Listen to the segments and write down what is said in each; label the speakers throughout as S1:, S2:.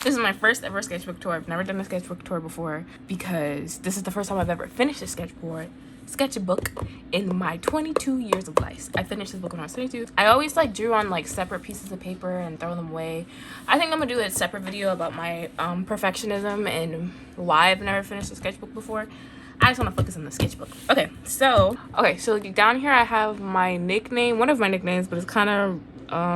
S1: This is my first ever sketchbook tour. I've never done a sketchbook tour before because this is the first time I've ever finished a sketchbook in my 22 years of life. I finished this book when I was 22. I always like drew on like separate pieces of paper and throw them away. I think I'm gonna do a separate video about my perfectionism and why I've never finished a sketchbook before. I just want to focus on the sketchbook. Okay, so down here I have my nickname, one of my nicknames, but it's kind of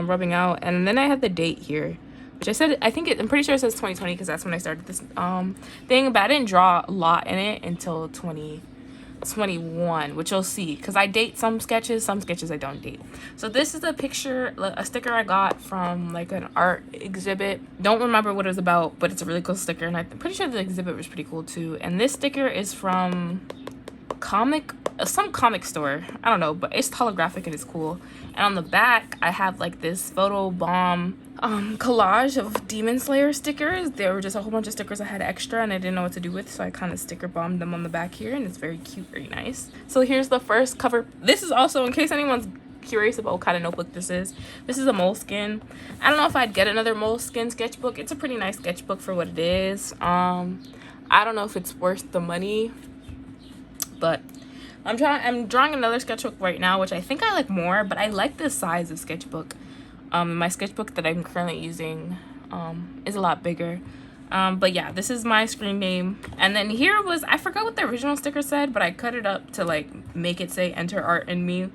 S1: rubbing out. And then I have the date here, which I said, I'm pretty sure it says 2020 because that's when I started this thing, but I didn't draw a lot in it until 2021, which you'll see because I date some sketches I don't date. So this is a sticker I got from like an art exhibit. Don't remember what it was about, but it's a really cool sticker, and I'm pretty sure the exhibit was pretty cool too. And this sticker is from some comic store, I don't know, but it's holographic and it's cool. And on the back I have like this photo bomb collage of Demon Slayer stickers. There were just a whole bunch of stickers I had extra and I didn't know what to do with, so I kind of sticker bombed them on the back here, and it's very cute, very nice. So here's the first cover. This is also, in case anyone's curious about what kind of notebook this is a Moleskine. I don't know if I'd get another Moleskine sketchbook. It's a pretty nice sketchbook for what it is. I don't know if it's worth the money, but I'm drawing another sketchbook right now, which I think I like more, but I like the size of sketchbook. My sketchbook that I'm currently using is a lot bigger. But yeah, this is my screen name. And then here was, I forgot what the original sticker said, but I cut it up to like make it say enter art in me.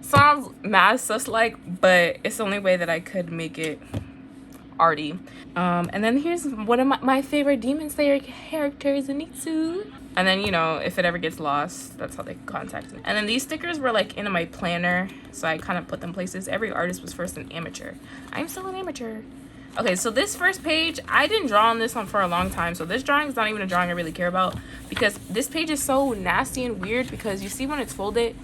S1: Sounds mad sus-like, but it's the only way that I could make it arty. And then here's one of my favorite Demon Slayer characters, Zenitsu. And then, you know, if it ever gets lost, that's how they contact me. And then these stickers were like in my planner, so I kind of put them places. Every artist was first an amateur. I'm still an amateur. Okay, so this first page, I didn't draw on this one for a long time, so this drawing is not even a drawing I really care about, because this page is so nasty and weird, because you see when it's folded,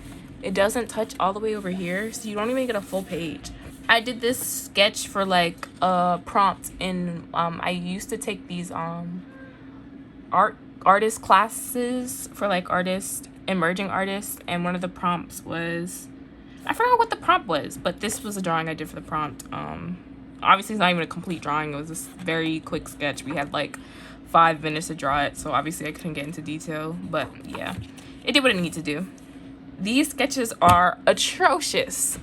S1: it doesn't touch all the way over here, so you don't even get a full page. I did this sketch for like a prompt in I used to take these artist classes for like emerging artists, and one of the prompts was, I forgot what the prompt was, but this was a drawing I did for the prompt. Obviously it's not even a complete drawing, it was this very quick sketch. We had like 5 minutes to draw it, so obviously I couldn't get into detail, but yeah, it did what it needed to do. These sketches are atrocious.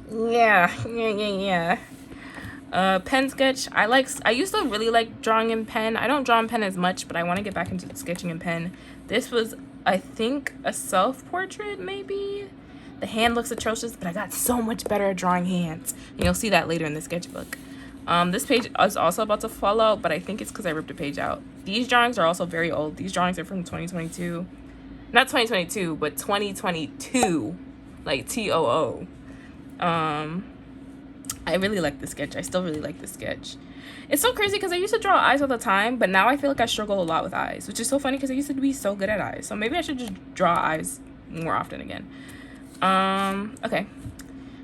S1: Yeah. Pen sketch. I used to really like drawing in pen. I don't draw in pen as much, but I want to get back into sketching in pen. This was, I think, a self-portrait maybe. The hand looks atrocious, but I got so much better at drawing hands. And you'll see that later in the sketchbook. This page is also about to fall out, but I think it's because I ripped a page out. These drawings are also very old. These drawings are from 2022. Not 2022, but 2022. Like TOO. I really like this sketch. I still really like this sketch. It's so crazy because I used to draw eyes all the time, but now I feel like I struggle a lot with eyes, which is so funny because I used to be so good at eyes. So maybe I should just draw eyes more often again. Okay.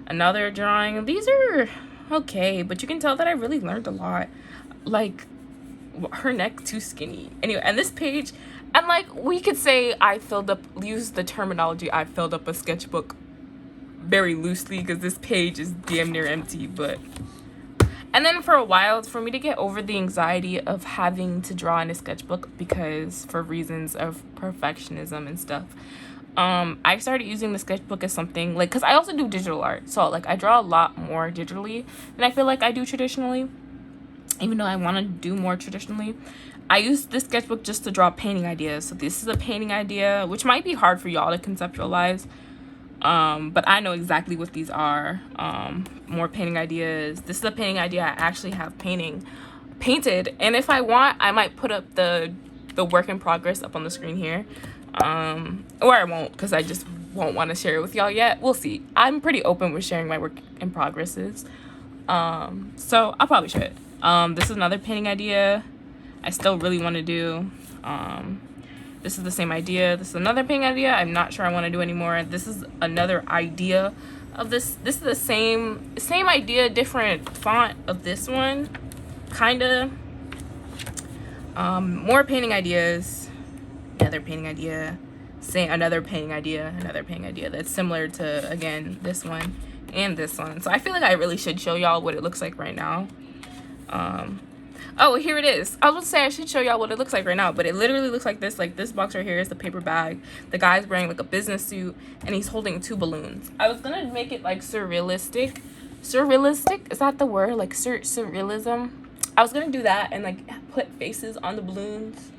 S1: Another drawing. These are okay, but you can tell that I really learned a lot. Like, her neck too skinny. Anyway, and this page, and like, we could say use the terminology, I filled up a sketchbook very loosely because this page is damn near empty. But and then for a while, for me to get over the anxiety of having to draw in a sketchbook, because for reasons of perfectionism and stuff, I started using the sketchbook as something like, because I also do digital art, so like I draw a lot more digitally than I feel like I do traditionally, even though I want to do more traditionally. I use this sketchbook just to draw painting ideas. So this is a painting idea, which might be hard for y'all to conceptualize. But I know exactly what these are. More painting ideas. This is a painting idea I actually have painted, and if I want, I might put up the work in progress up on the screen here, or I won't, because I just won't want to share it with y'all yet. We'll see. I'm pretty open with sharing my work in progresses, so I probably should. This is another painting idea I still really want to do. This is the same idea. This is another painting idea I'm not sure I want to do anymore. This is another idea of this. This is the same idea, different font of this one. Kinda. More painting ideas. Another painting idea. Another painting idea. Another painting idea that's similar to, again, this one and this one. So I feel like I really should show y'all what it looks like right now. Oh, here it is. I was gonna say I should show y'all what it looks like right now, but it literally looks like this. Like, this box right here is the paper bag. The guy's wearing like a business suit and he's holding 2 balloons. I was gonna make it like surrealistic. Surrealistic? Is that the word? Like surrealism? I was gonna do that and like put faces on the balloons.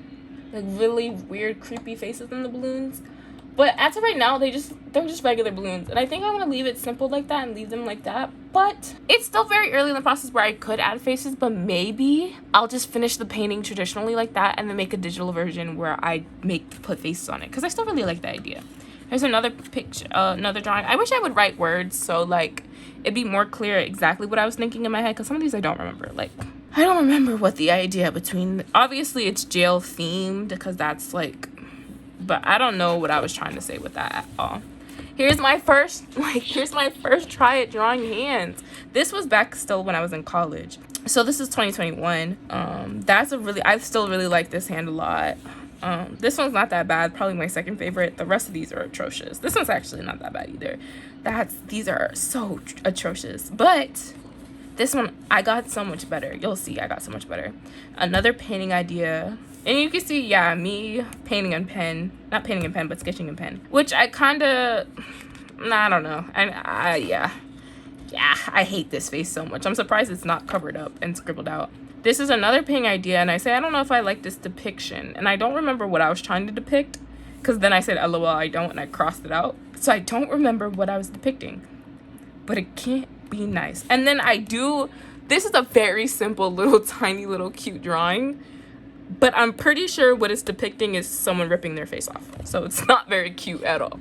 S1: Like really weird, creepy faces on the balloons. But as of right now, they're just regular balloons. And I think I'm going to leave it simple like that and leave them like that. But it's still very early in the process where I could add faces. But maybe I'll just finish the painting traditionally like that and then make a digital version where I put faces on it. Because I still really like the idea. Here's another picture, another drawing. I wish I would write words so like it'd be more clear exactly what I was thinking in my head. Because some of these I don't remember. Like, I don't remember what the idea between... Obviously, it's jail themed because that's like... But I don't know what I was trying to say with that at all. Here's my first try at drawing hands. This was back still when I was in college. So this is 2021. I still really like this hand a lot. This one's not that bad. Probably my second favorite. The rest of these are atrocious. This one's actually not that bad either. These are so atrocious. But this one, I got so much better. You'll see, I got so much better. Another painting idea. And you can see, yeah, me painting in pen. Not painting in pen, but sketching in pen. Which I kind of... I don't know. Yeah, I hate this face so much. I'm surprised it's not covered up and scribbled out. This is another painting idea, and I say, I don't know if I like this depiction. And I don't remember what I was trying to depict. Because then I said, LOL, I don't, and I crossed it out. So I don't remember what I was depicting. But it can't be nice. And then this is a very simple little tiny little cute drawing. But I'm pretty sure what it's depicting is someone ripping their face off. So it's not very cute at all.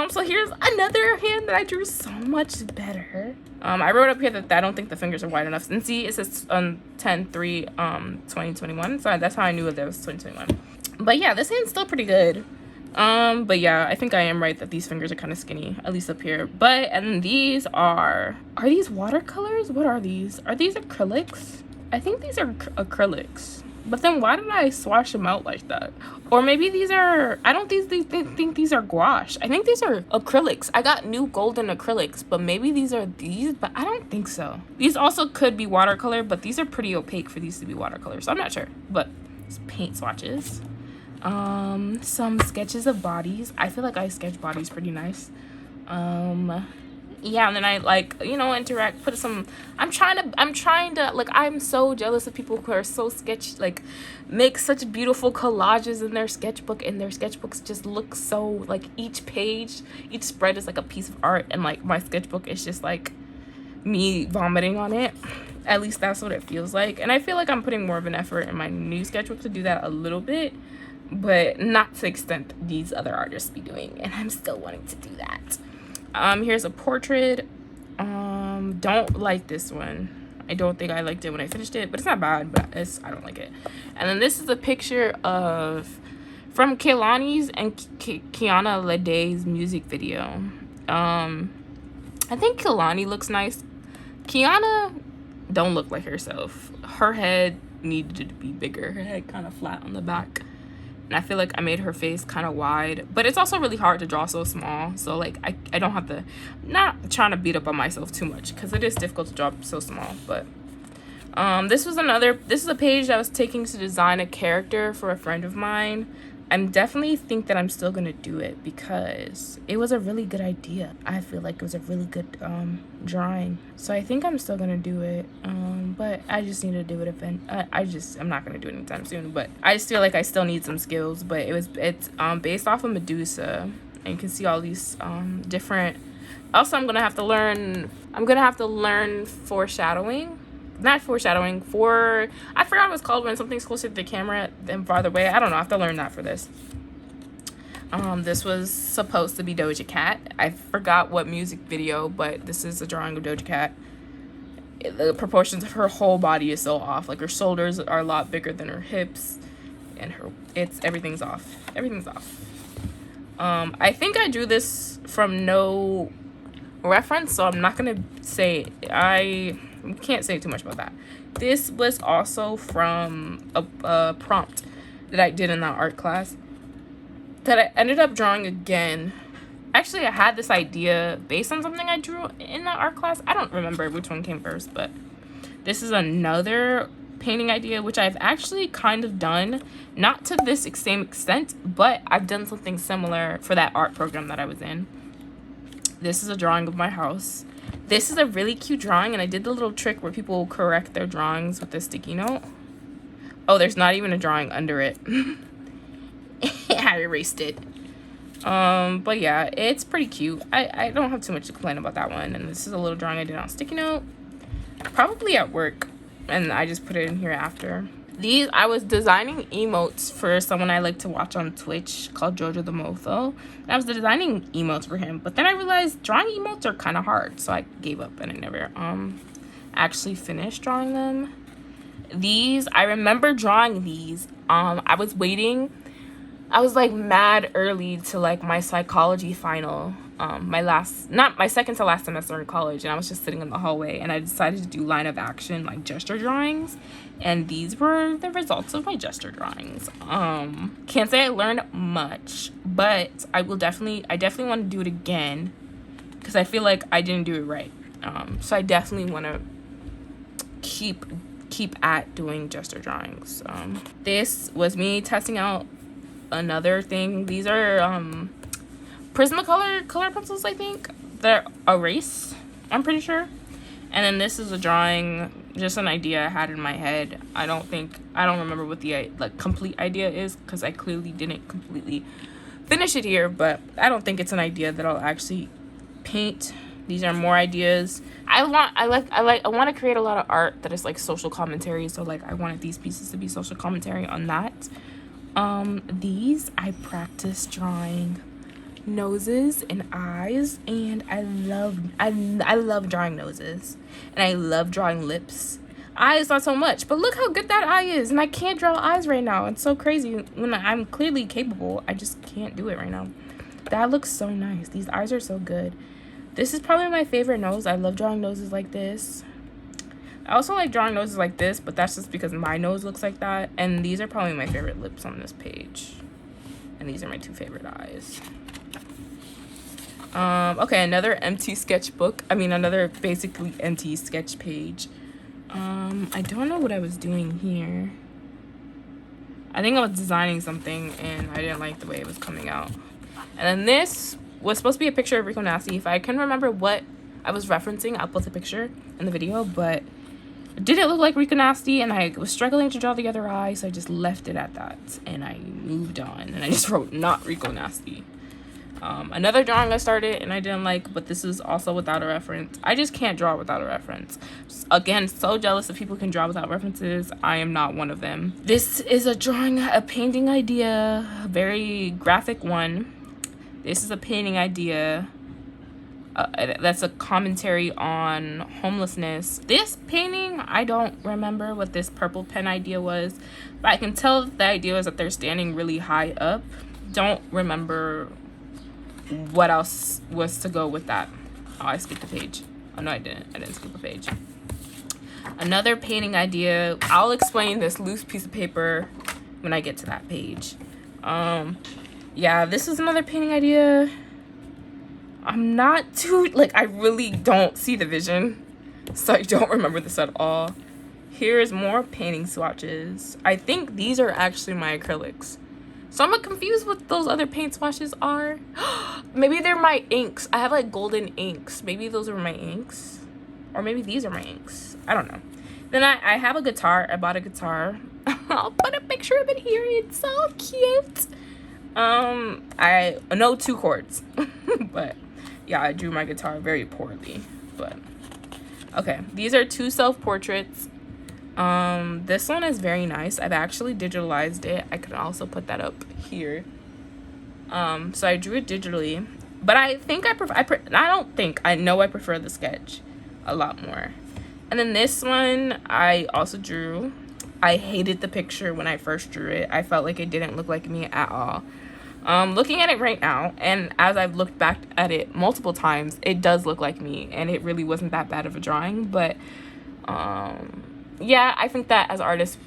S1: So here's another hand that I drew so much better. I wrote up here that I don't think the fingers are wide enough. And see, it says 10/3/2021. So that's how I knew that was 2021. But yeah, this hand's still pretty good. But yeah, I think I am right that these fingers are kind of skinny, at least up here. And these are these watercolors? What are these? Are these acrylics? I think these are acrylics. But then why did I swash them out like that? Or maybe these are... I don't think these are gouache. I think these are acrylics. I got new golden acrylics, but maybe these are these, but I don't think so. These also could be watercolor, but these are pretty opaque for these to be watercolor, so I'm not sure. But paint swatches. Some sketches of bodies. I feel like I sketch bodies pretty nice. Yeah, and then I interact, put some... I'm trying to like, I'm so jealous of people who are so make such beautiful collages in their sketchbook, and their sketchbooks just look so, like, each spread is like a piece of art, and like my sketchbook is just like me vomiting on it. At least that's what it feels like. And I feel like I'm putting more of an effort in my new sketchbook to do that a little bit, but not to the extent these other artists be doing, and I'm still wanting to do that. Here's a portrait. Don't like this one. I don't think I liked it when I finished it, but it's not bad, but I don't like it. And then this is a picture from Kehlani's and Kiana Ledé's music video. I think Kehlani looks nice. Kiana don't look like herself. Her head needed to be bigger. Her head kind of flat on the back. And I feel like I made her face kind of wide, but it's also really hard to draw so small. So like I don't have to, not trying to beat up on myself too much, because it is difficult to draw so small. But this is a page that I was taking to design a character for a friend of mine. I definitely think that I'm still gonna do it because it was a really good idea. I feel like it was a really good drawing, so I think I'm still gonna do it. But I just need to do it I'm not gonna do it anytime soon. But I just feel like I still need some skills. But it's based off of Medusa, and you can see all these different. Also, I'm gonna have to learn foreshadowing. Not foreshadowing, I forgot what it's called when something's closer to the camera than farther away. I don't know, I have to learn that for this. This was supposed to be Doja Cat. I forgot what music video, but this is a drawing of Doja Cat. The proportions of her whole body is so off. Like, her shoulders are a lot bigger than her hips, and everything's off. Everything's off. I think I drew this from no reference, so I'm not gonna say I can't say too much about that. This was also from a prompt that I did in that art class that I ended up drawing again. Actually, I had this idea based on something I drew in that art class. I don't remember which one came first, but This is another painting idea, which I've actually kind of done, not to this same extent, but I've done something similar for that art program that I was in. This is a drawing of my house. This is a really cute drawing, and I did the little trick where people correct their drawings with this sticky note. Oh, there's not even a drawing under it. I erased it. But yeah, it's pretty cute. I don't have too much to complain about that one. And this is a little drawing I did on sticky note, probably at work, and I just put it in here after. These, I was designing emotes for someone I like to watch on Twitch called Jojo the Mofo. And I was designing emotes for him, but then I realized drawing emotes are kind of hard, so I gave up and I never actually finished drawing them. These, I remember drawing these. I was waiting. I was like mad early to like my psychology final, not my second to last semester in college, and I was just sitting in the hallway and I decided to do line of action, like gesture drawings, and these were the results of my gesture drawings. Can't say I learned much, but I definitely want to do it again because I feel like I didn't do it right. So I definitely want to keep at doing gesture drawings. This was me testing out another thing. These are Prismacolor color pencils, I think. They're erase, I'm pretty sure. And then this is a drawing, just an idea I had in my head. I don't remember what the like complete idea is because I clearly didn't completely finish it here, but I don't think it's an idea that I'll actually paint. These are more ideas. I want to create a lot of art that is like social commentary, so like I wanted these pieces to be social commentary on that. These I practice drawing noses and eyes, and I love drawing noses, and I love drawing lips. Eyes not so much, but look how good that eye is, and I can't draw eyes right now. It's so crazy when I'm clearly capable. I just can't do it right now. That looks so nice. These eyes are so good. This is probably my favorite nose. I love drawing noses like this. I also like drawing noses like this, but that's just because my nose looks like that. And these are probably my favorite lips on this page. And these are my two favorite eyes. Okay, another empty sketchbook. Another basically empty sketch page. I don't know what I was doing here. I think I was designing something and I didn't like the way it was coming out. And then this was supposed to be a picture of Rico Nasty. If I can remember what I was referencing, I'll put the picture in the video, but it didn't look like Rico Nasty, and I was struggling to draw the other eye, so I just left it at that, and I moved on, and I just wrote not Rico Nasty. Another drawing I started and I didn't like, but this is also without a reference. I just can't draw without a reference. Again, so jealous of people who can draw without references. I am not one of them. This is a painting idea, a very graphic one. This is a painting idea that's a commentary on homelessness. This painting, I don't remember what this purple pen idea was, but I can tell the idea was that they're standing really high up. Don't remember what else was to go with that. Oh, I skipped a page. Oh, no, I didn't skip a page. Another painting idea. I'll explain this loose piece of paper when I get to that page. Yeah, this is another painting idea. I'm not too, I really don't see the vision, so I don't remember this at all. Here's more painting swatches. I think these are actually my acrylics. So I'm confused what those other paint swatches are. Maybe they're my inks. I have golden inks. Maybe those are my inks. Or maybe these are my inks. I don't know. Then I have a guitar. I bought a guitar. I'll put a picture of it here. It's so cute. I know 2 chords. But yeah, I drew my guitar very poorly. But okay, these are 2 self-portraits. This one is very nice. I've actually digitalized it. I could also put that up here. So I drew it digitally, but I think I know I prefer the sketch a lot more. And then this one I also drew. I hated the picture when I first drew it. I felt like it didn't look like me at all. Looking at it right now, and as I've looked back at it multiple times, it does look like me, and it really wasn't that bad of a drawing. But yeah, I think that as artists,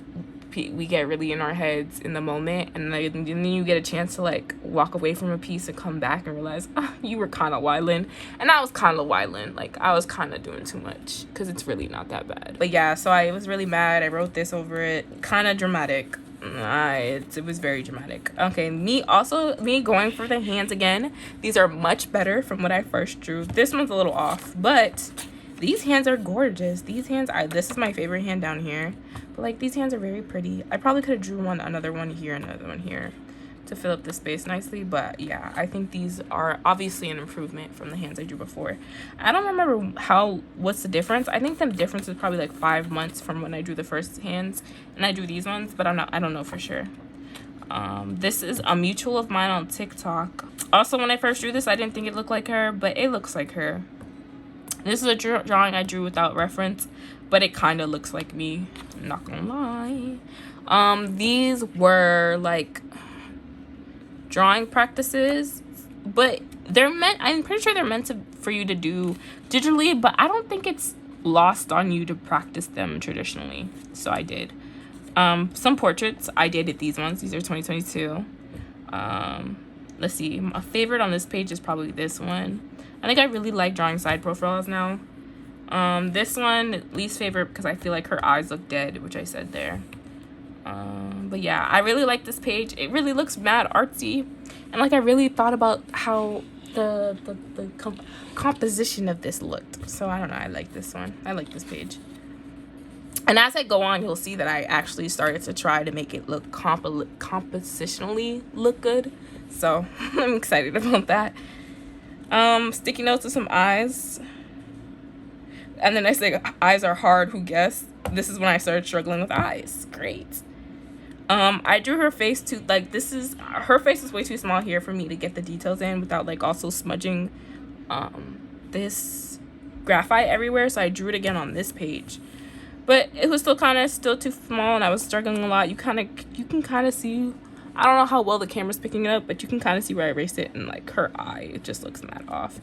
S1: we get really in our heads in the moment, and then you get a chance to like walk away from a piece and come back and realize, oh, you were kind of wildin'. And I was kind of wildin', like I was kind of doing too much, because it's really not that bad. But yeah, so I was really mad. I wrote this over it. Kind of dramatic. It was very dramatic. Okay, me going for the hands again. These are much better from what I first drew. This one's a little off, but these hands are gorgeous. These hands are, this is my favorite hand down here, but like these hands are very pretty. I probably could have drew another one here, to fill up the space nicely, but yeah, I think these are obviously an improvement from the hands I drew before. I don't remember what's the difference. I think the difference is probably like 5 months from when I drew the first hands and I drew these ones, but I don't know for sure. This is a mutual of mine on TikTok. Also, when I first drew this, I didn't think it looked like her, but it looks like her. This is a drawing I drew without reference, but it kind of looks like me, I'm not gonna lie. These were like drawing practices, but I'm pretty sure they're meant for you to do digitally, but I don't think it's lost on you to practice them traditionally. So I did some portraits. I dated these ones. These are 2022. Let's see, my favorite on this page is probably this one. I think I really like drawing side profiles now. This one, least favorite, because I feel like her eyes look dead, which I said there. But yeah, I really like this page. It really looks mad artsy, and like I really thought about how the composition of this looked. So I don't know, I like this one. I like this page. And as I go on, you'll see that I actually started to try to make it look compositionally look good. So I'm excited about that. Sticky notes with some eyes. And then I say eyes are hard, who guessed? This is when I started struggling with eyes. Great. I drew her face too, like her face is way too small here for me to get the details in without like also smudging this graphite everywhere. So I drew it again on this page, but it was still too small, and I was struggling a lot. You can kind of see, I don't know how well the camera's picking it up, but you can kind of see where I erased it, and like her eye, it just looks mad off.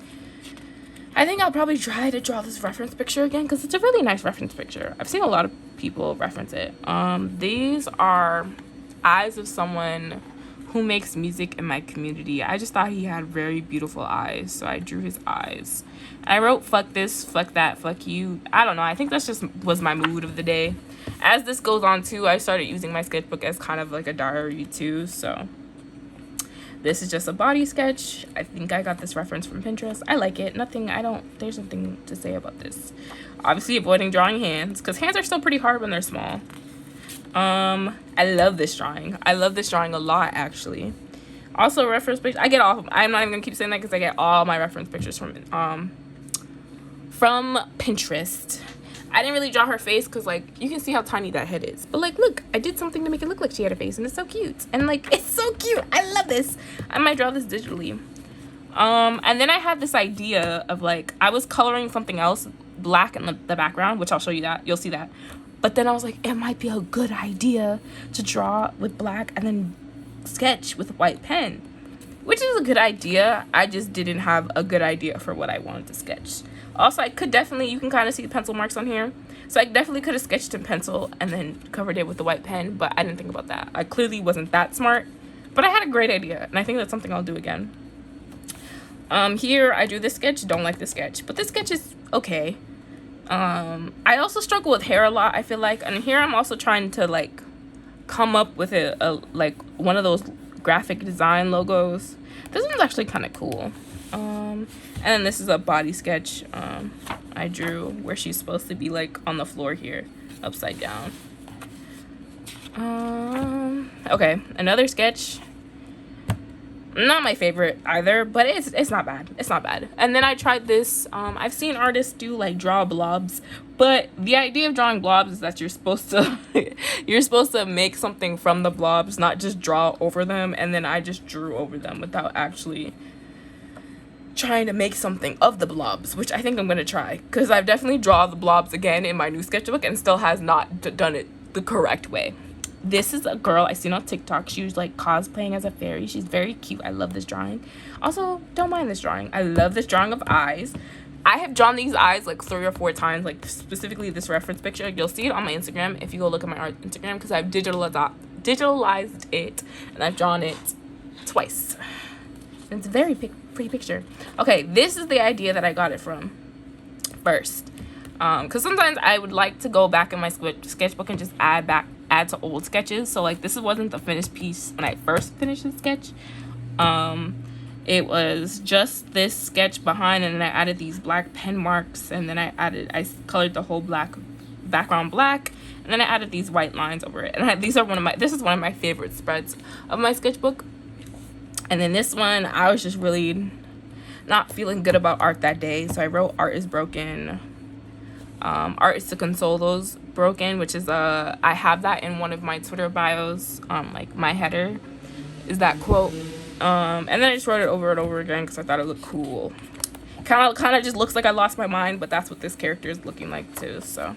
S1: I think I'll probably try to draw this reference picture again, because it's a really nice reference picture. I've seen a lot of people reference it. These are eyes of someone who makes music in my community. I just thought he had very beautiful eyes, so I drew his eyes. I wrote fuck this, fuck that, fuck you. I don't know, I think that's just was my mood of the day. As this goes on too, I started using my sketchbook as kind of like a diary too, so this is just a body sketch. I think I got this reference from Pinterest. I like it. There's nothing to say about this. Obviously avoiding drawing hands, because hands are still pretty hard when they're small. I love this drawing. I love this drawing a lot, actually. Also, reference picture. I'm not even gonna keep saying that because I get all my reference pictures from Pinterest. I didn't really draw her face because, like, you can see how tiny that head is. But, like, look, I did something to make it look like she had a face, and it's so cute. And, like, it's so cute. I love this. I might draw this digitally. And then I had this idea of, like, I was coloring something else black in the background, which I'll show you that. You'll see that. But then I was like, it might be a good idea to draw with black and then sketch with a white pen, which is a good idea. I just didn't have a good idea for what I wanted to sketch. Also, you can kind of see the pencil marks on here. So I definitely could have sketched in pencil and then covered it with the white pen, but I didn't think about that. I clearly wasn't that smart, but I had a great idea, and I think that's something I'll do again. Here I drew this sketch. Don't like this sketch, but this sketch is okay. I also struggle with hair a lot, I feel like, and here I'm also trying to like come up with a like one of those graphic design logos. This one's actually kind of cool. And then this is a body sketch I drew where she's supposed to be like on the floor here, upside down. Okay, another sketch. Not my favorite either, but it's not bad. It's not bad. And then I tried this. I've seen artists do like draw blobs, but the idea of drawing blobs is that you're supposed to make something from the blobs, not just draw over them. And then I just drew over them without actually trying to make something of the blobs, which I think I'm gonna try, because I've definitely drawn the blobs again in my new sketchbook and still has not done it the correct way. This is a girl I seen on TikTok. She was like cosplaying as a fairy. She's very cute. I love this drawing. Also, don't mind this drawing. I love this drawing of eyes. I have drawn these eyes like 3 or 4 times, like specifically this reference picture. You'll see it on my Instagram if you go look at my art Instagram, because I've digitalized it and I've drawn it twice. And it's a very pretty picture. Okay, this is the idea that I got it from first. Because sometimes I would like to go back in my sketchbook and just add to old sketches. So like this wasn't the finished piece when I first finished the sketch. It was just this sketch behind, and then I added these black pen marks, and then I colored the whole black background black, and then I added these white lines over it. And this is one of my favorite spreads of my sketchbook. And then this one, I was just really not feeling good about art that day, so I wrote "Art is broken." Art is to console those broken, which is I have that in one of my Twitter bios. Like my header is that quote. And then I just wrote it over and over again because I thought it looked cool. Kind of just looks like I lost my mind, but that's what this character is looking like too. So,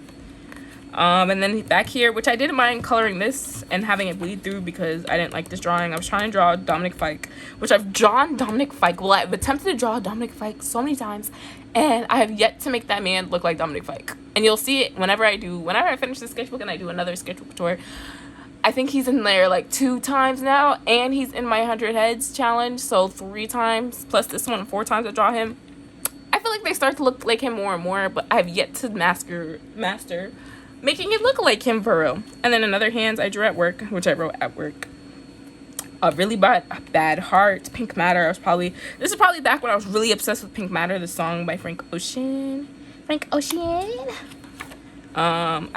S1: and then back here, which I didn't mind coloring this and having it bleed through because I didn't like this drawing. I was trying to draw Dominic Fike, which I've drawn Dominic Fike. Well, I've attempted to draw Dominic Fike so many times, and I have yet to make that man look like Dominic Fike. And you'll see it whenever I finish the sketchbook and I do another sketchbook tour. I think he's in there like 2 times now, and he's in my 100 heads challenge, so 3 times plus this one, 4 times I draw him. I feel like they start to look like him more and more, but I have yet to master making it look like him for real. And then another hands I drew at work, which I wrote at work. A really bad heart, Pink Matter. This is probably back when I was really obsessed with Pink Matter, the song by Frank Ocean. I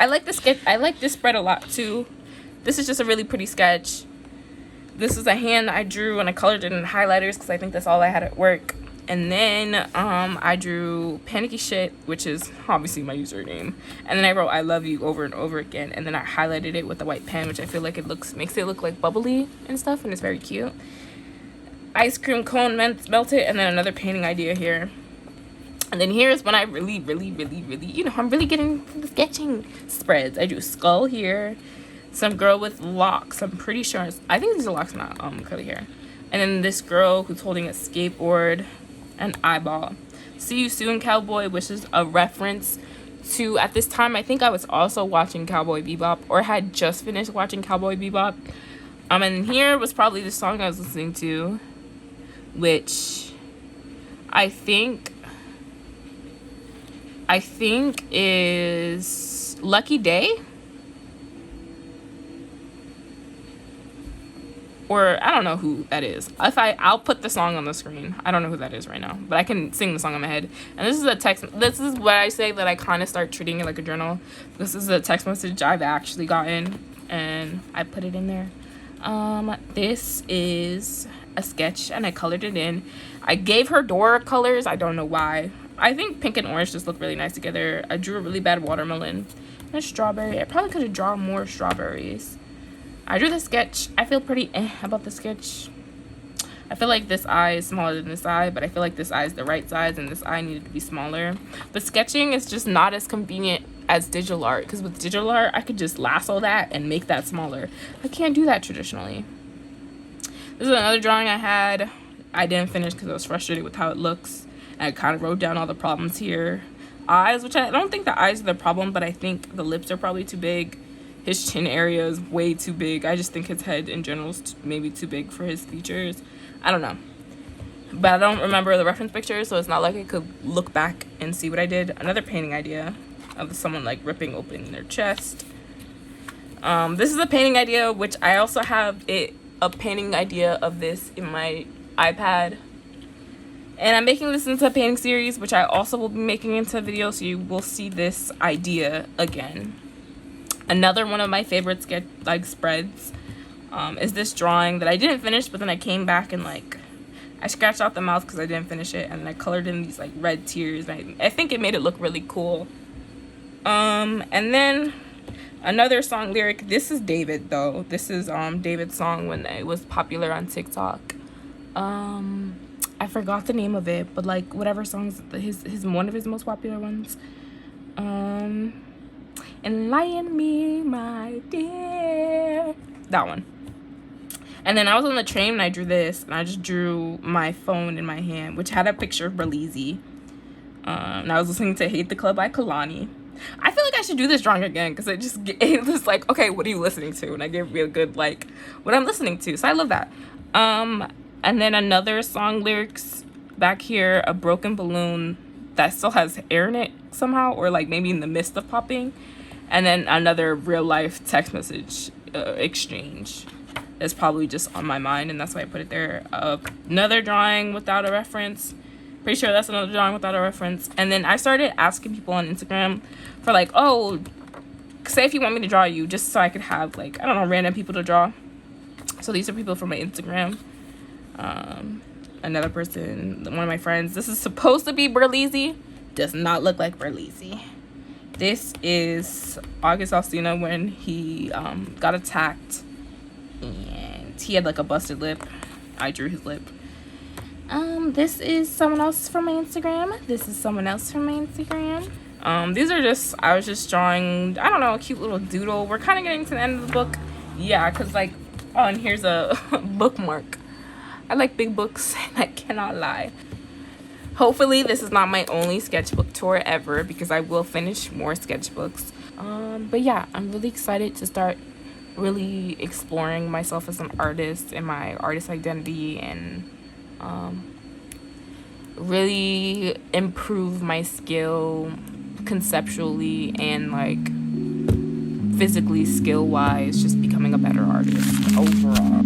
S1: like this sketch. I like this spread a lot too. This is just a really pretty sketch. This is a hand I drew and I colored it in highlighters because I think that's all I had at work. And then I drew Panicky Shit, which is obviously my username. And then I wrote I love you over and over again. And then I highlighted it with the white pen, which I feel like makes it look like bubbly and stuff, and it's very cute. Ice cream cone melted, and then another painting idea here. And then here's when I really, I'm really getting the sketching spreads. I drew skull here. Some girl with locks. I'm pretty sure. I think these are locks, not curly hair. And then this girl who's holding a skateboard, an eyeball. See you soon, cowboy, which is a reference to, at this time, I think I was also watching Cowboy Bebop, or had just finished watching Cowboy Bebop. And here was probably the song I was listening to, which I think is Lucky Day. Or I don't know who that is. I'll put the song on the screen. I don't know who that is right now, but I can sing the song in my head. And this is a text. This is what I say that I kind of start treating it like a journal. This is a text message I've actually gotten, and I put it in there. This is a sketch, and I colored it in. I gave her Dora colors. I don't know why. I think pink and orange just look really nice together. I drew a really bad watermelon and a strawberry. I probably could have drawn more strawberries. I drew the sketch. I feel pretty about the sketch. I feel like this eye is smaller than this eye, but I feel like this eye is the right size and this eye needed to be smaller. But sketching is just not as convenient as digital art, because with digital art, I could just lasso that and make that smaller. I can't do that traditionally. This is another drawing I had. I didn't finish because I was frustrated with how it looks. And I kind of wrote down all the problems here. Eyes, which I don't think the eyes are the problem, but I think the lips are probably too big. His chin area is way too big. I just think his head in general is maybe too big for his features. I don't know. But I don't remember the reference picture, so it's not like I could look back and see what I did. Another painting idea of someone like ripping open their chest. This is a painting idea, which I also have a painting idea of this in my iPad. And I'm making this into a painting series, which I also will be making into a video, so you will see this idea again. Another one of my favorite spreads is this drawing that I didn't finish, but then I came back and I scratched out the mouth because I didn't finish it, and then I colored in these red tears. And I think it made it look really cool. And then another song lyric. This is David though. This is David's song when it was popular on TikTok. I forgot the name of it, but whatever songs his one of his most popular ones. Enlighten me, my dear. That one. And then I was on the train and I drew this, and I just drew my phone in my hand, which had a picture of Belize. And I was listening to Hate the Club by Kalani. I feel like I should do this drawing again because it was like, okay, what are you listening to? And I gave me a good, like, what I'm listening to. So I love that. And then another song lyrics back here, a broken balloon that still has air in it somehow, or like maybe in the midst of popping. And then another real life text message exchange is probably just on my mind, and that's why I put it there. Another drawing without a reference. Pretty sure that's another drawing without a reference. And then I started asking people on Instagram for like, oh, say if you want me to draw you, just so I could have like, I don't know, random people to draw. So these are people from my Instagram. Another person, one of my friends. This is supposed to be Berlizzi. Does not look like Berlizzi. This is August Alsina when he got attacked and he had like a busted lip. I drew his lip. This is someone else from my Instagram. This is someone else from my Instagram. These are just, I was just drawing, I don't know, a cute little doodle. We're kind of getting to the end of the book. Yeah, because like, oh, and here's a bookmark. I like big books, and I cannot lie. Hopefully this is not my only sketchbook tour ever, because I will finish more sketchbooks. But yeah, I'm really excited to start really exploring myself as an artist and my artist identity, and really improve my skill conceptually and like physically, skill wise, just becoming a better artist overall.